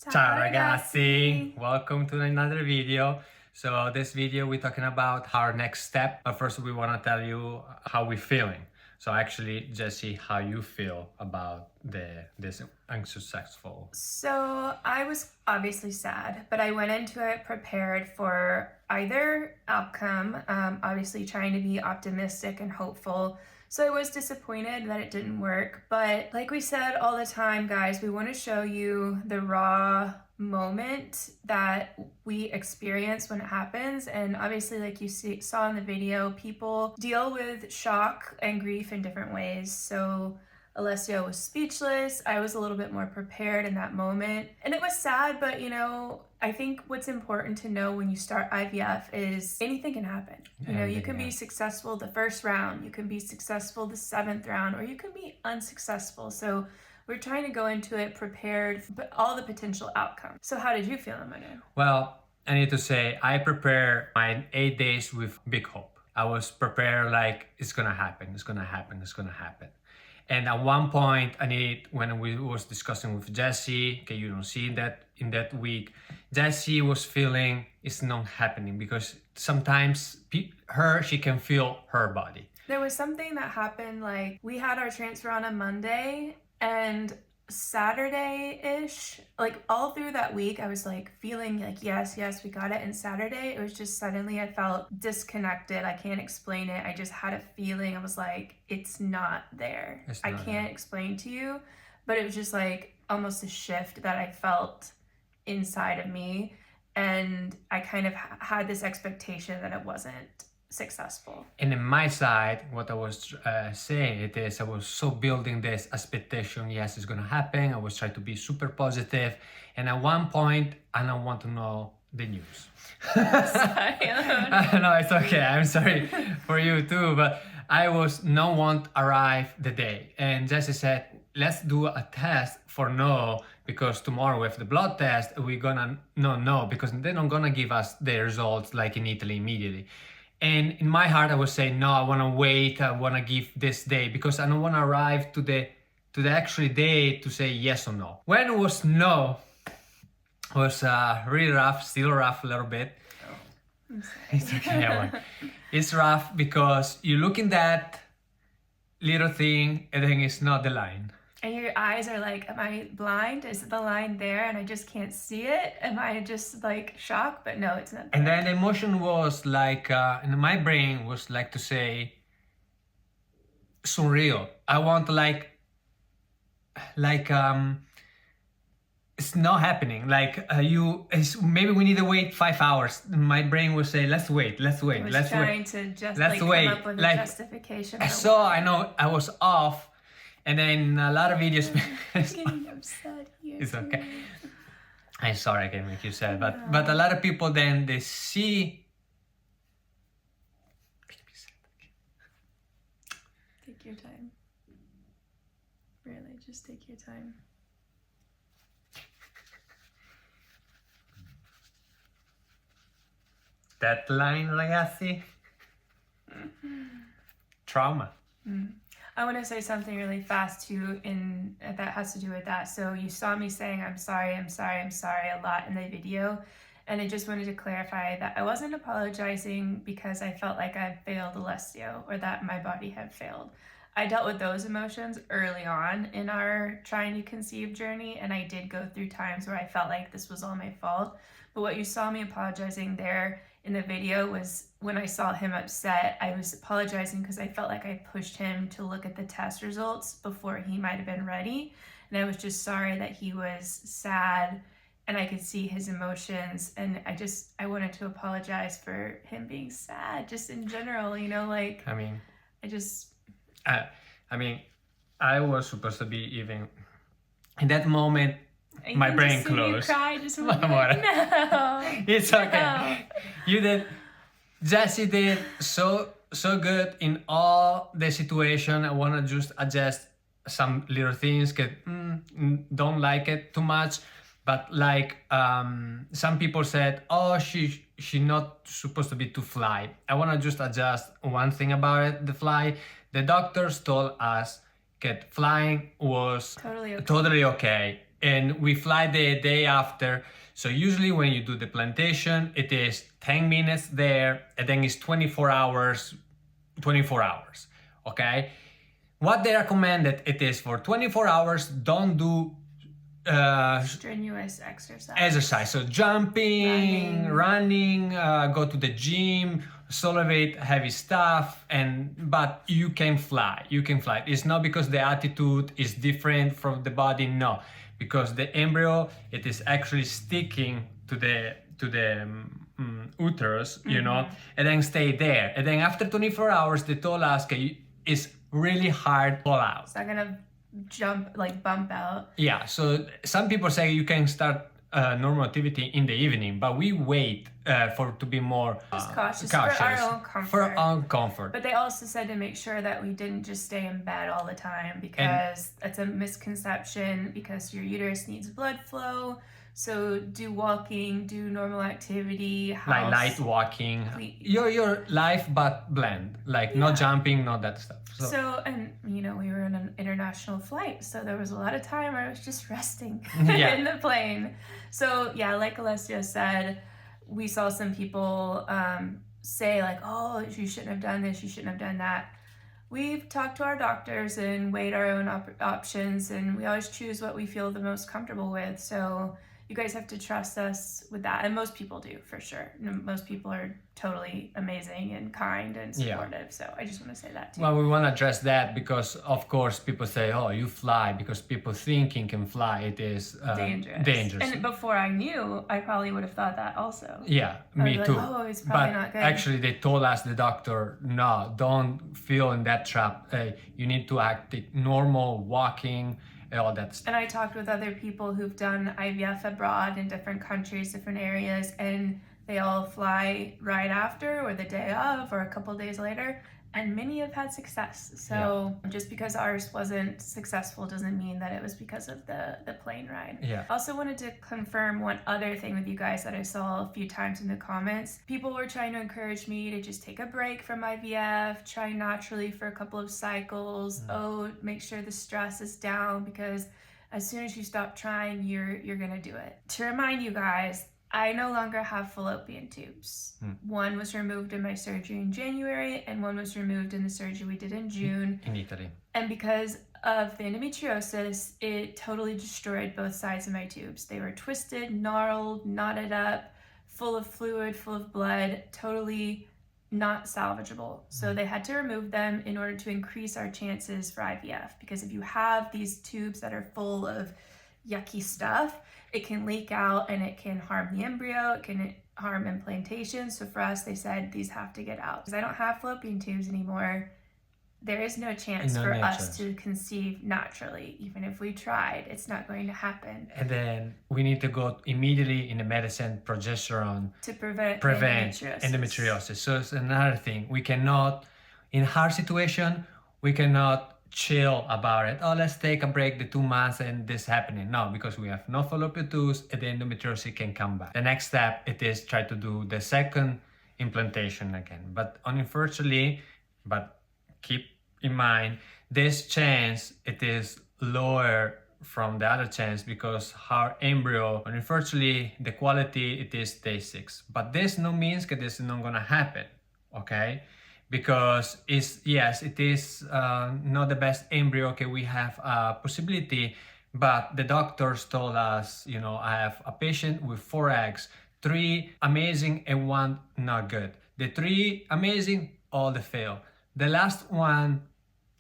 Ciao ragazzi! Welcome to another video. So this video we're talking about our next step, but first we want to tell you how we're feeling. So actually, Jessi, how you feel about this unsuccessful? So I was obviously sad, but I went into it prepared for either outcome, obviously trying to be optimistic and hopeful. So I was disappointed that it didn't work, but like we said all the time, guys, we want to show you the raw moment that we experience when it happens. And obviously, like you saw in the video, people deal with shock and grief in different ways. So Alessio was speechless. I was a little bit more prepared in that moment. And it was sad, but I think what's important to know when you start IVF is anything can happen. You can be successful the first round, you can be successful the 7th round, or you can be unsuccessful. So we're trying to go into it prepared for all the potential outcomes. So how did you feel, Embryo? Well, I need to say I prepared my 8 days with big hope. I was prepared like it's gonna happen, it's gonna happen, it's gonna happen. And at one point, when we was discussing with Jessi, okay, you don't see that in that week, Jessi was feeling it's not happening because sometimes she can feel her body. There was something that happened, like we had our transfer on a Monday and Saturday-ish, like all through that week, I was like feeling like, yes, we got it. And Saturday, it was just suddenly I felt disconnected. I can't explain it. I just had a feeling. I was like, it's not there. I can't explain to you, but it was just like almost a shift that I felt inside of me. And I kind of had this expectation that it wasn't successful. And in my side, what I was saying it is I was so building this expectation, yes, it's gonna happen. I was trying to be super positive, and at one point I don't want to know the news. Sorry. No, it's okay, I'm sorry for you too, but I was no one arrived the day, and Jessi said let's do a test for no, because tomorrow we have the blood test, we're gonna no because they're not gonna give us the results like in Italy immediately. And in my heart, I was saying, no, I want to wait. I want to give this day because I don't want to arrive to the actual day to say yes or no. When it was no, it was really rough, still rough a little bit. Oh, I'm sorry. It's okay. It's rough because you look in that little thing and then it's not the line. And your eyes are like, am I blind? Is the line there and I just can't see it? Am I just like shocked? But no, it's not there. And then the emotion was like, in my brain was like to say, surreal. I want it's not happening. Like maybe we need to wait 5 hours. My brain would say, let's wait. I was trying to just come up with a justification. I know I was off. And then a lot of videos. I'm getting upset here. It's okay. I'm sorry I can make you sad, but a lot of people then they see. Take your time. Really, just take your time. That line, ragazzi. Trauma. I want to say something really fast too, that has to do with that. So you saw me saying I'm sorry a lot in the video, and I just wanted to clarify that I wasn't apologizing because I felt like I failed Alessio or that my body had failed. I dealt with those emotions early on in our trying to conceive journey, and I did go through times where I felt like this was all my fault. But what you saw me apologizing there in the video was when I saw him upset, I was apologizing because I felt like I pushed him to look at the test results before he might have been ready. And I was just sorry that he was sad and I could see his emotions. And I wanted to apologize for him being sad, just in general, I was supposed to be even in that moment. My brain closed. You cry, just like, no. It's okay. No. You did. Jessi did so good in all the situation. I want to just adjust some little things. Don't like it too much, but like some people said, oh, she not supposed to be to fly. I want to just adjust one thing about it. The fly. The doctors told us that flying was totally okay. and we fly the day after. So usually when you do the plantation, it is 10 minutes there, and then it's 24 hours, okay? What they recommended, it is for 24 hours, don't do strenuous exercise. So jumping, running, go to the gym, solidate heavy stuff, but you can fly. It's not because the attitude is different from the body, no, because the embryo, it is actually sticking to the uterus, you know, and then stay there. And then after 24 hours, they told us it's really hard to pull out. It's not gonna bump out. Yeah, so some people say you can start normal activity in the evening, but we wait to be more cautious for our own comfort. For our own comfort. But they also said to make sure that we didn't just stay in bed all the time, because it's a misconception, because your uterus needs blood flow. So do walking, do normal activity, like light walking, your life, but blend, not jumping, not that stuff. So, and you know, we were on an international flight, so there was a lot of time where I was just resting in the plane. So yeah, like Alessio said, we saw some people say like, oh, you shouldn't have done this, you shouldn't have done that. We've talked to our doctors and weighed our own options, and we always choose what we feel the most comfortable with. So you guys have to trust us with that. And most people do, for sure. Most people are totally amazing and kind and supportive. Yeah. So I just want to say that too. Well, we want to address that because, of course, people say, oh, you fly, because people thinking can fly. It is dangerous. And before I knew, I probably would have thought that also. Yeah, me too. Oh, it's probably not good. Actually, they told us, the doctor, no, don't feel in that trap. You need to act normal, walking, all that stuff. And I talked with other people who've done IVF abroad in different countries, different areas, and they all fly right after or the day of or a couple days later, and many have had success. So just because ours wasn't successful doesn't mean that it was because of the plane ride. Yeah. Also wanted to confirm one other thing with you guys that I saw a few times in the comments. People were trying to encourage me to just take a break from IVF, try naturally for a couple of cycles. Make sure the stress is down, because as soon as you stop trying, you're gonna do it. To remind you guys, I no longer have fallopian tubes. One was removed in my surgery in January, and one was removed in the surgery we did in June. In Italy. And because of the endometriosis, it totally destroyed both sides of my tubes. They were twisted, gnarled, knotted up, full of fluid, full of blood, totally not salvageable. So they had to remove them in order to increase our chances for IVF. Because if you have these tubes that are full of yucky stuff, it can leak out and it can harm the embryo, it can harm implantation. So for us, they said these have to get out. Because I don't have fallopian tubes anymore, there is no chance for us to conceive naturally. Even if we tried, it's not going to happen. And then we need to go immediately in the medicine, progesterone, to prevent endometriosis. So it's another thing. We cannot, in hard situation, we cannot chill about it. Oh, let's take a break, the 2 months and this happening. No, because we have no fallopian tubes and the endometriosis can come back. The next step, it is try to do the second implantation again. But unfortunately, keep in mind, this chance, it is lower from the other chance, because our embryo, unfortunately, the quality, it is day 6. But this no means that this is not gonna happen, okay? Because it is not the best embryo. Okay, we have a possibility, but the doctors told us, you know, I have a patient with 4 eggs, 3 amazing and 1 not good. The 3 amazing, all they fail. The last one,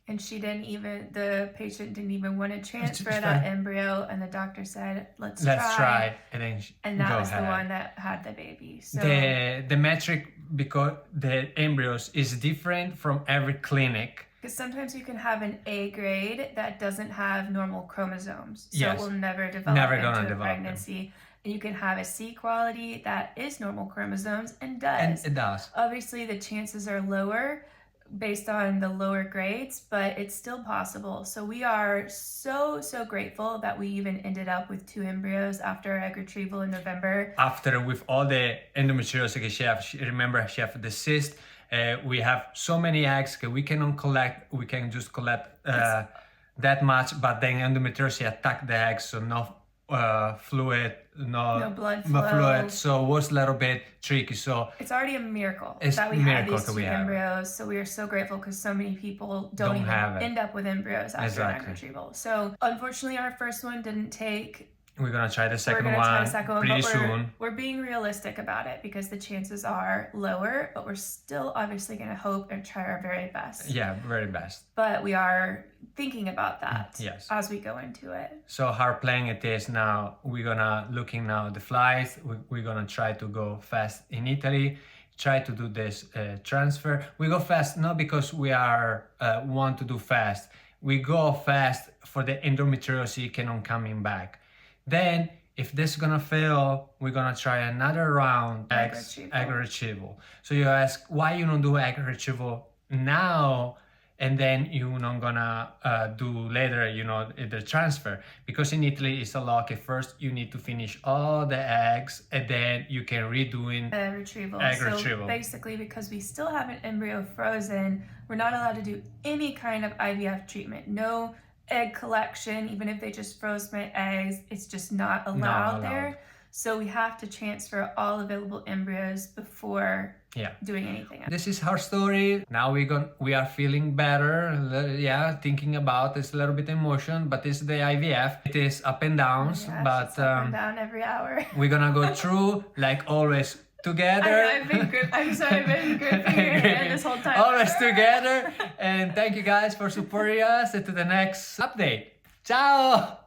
and the patient didn't even want to transfer that embryo, and the doctor said, let's try. And that was the one that had the baby. So the metric, because the embryos is different from every clinic. Because sometimes you can have an A grade that doesn't have normal chromosomes, so it will never develop into a pregnancy. And you can have a C quality that is normal chromosomes and does. And it does. Obviously, the chances are lower based on the lower grades, but it's still possible. So we are so grateful that we even ended up with 2 embryos after egg retrieval in November. After, with all the endometriosis she have the cyst, we have so many eggs that we cannot collect. We can just collect that much, but then endometriosis attack the eggs, so fluid, No blood no flow. fluid, so it was a little bit tricky. So It's already a miracle It's that we a had miracle these that two we have it. embryos. So we are so grateful because so many people don't even have it. end up with embryos after an egg Exactly. retrieval. So unfortunately, our first one didn't take. we're gonna try the We're second gonna one try the second one, pretty but soon. we're being realistic about it because the chances are lower, but we're still obviously gonna hope and try our very best. Yeah, very best. But we are thinking about that Yes. as we go into it. So our plan it is now we're gonna looking now the flights. We're gonna try to go fast in Italy. Try to do this transfer. We go fast not because we are want to do fast. We go fast for the endometriosis cannot coming back. Then if this is gonna fail, we're gonna try another round Egg egg retrieval. So you ask why you don't do egg retrieval now and then you're not gonna do later, the transfer, because in Italy it's a lock. At first you need to finish all the eggs and then you can redo in Retrieval. egg So retrieval. basically, because we still have an embryo frozen, we're not allowed to do any kind of IVF treatment. No egg collection, even if they just froze my eggs, it's just not allowed there. So we have to transfer all available embryos before doing anything else. This is our story. Now we are feeling better. Thinking about it's a little bit emotion, but it's the IVF. It is up and downs, but it's up and down every hour. we're gonna go through like always together. I've been gripping your hand this whole time. Always together. And thank you guys for supporting us. And to the next update. Ciao.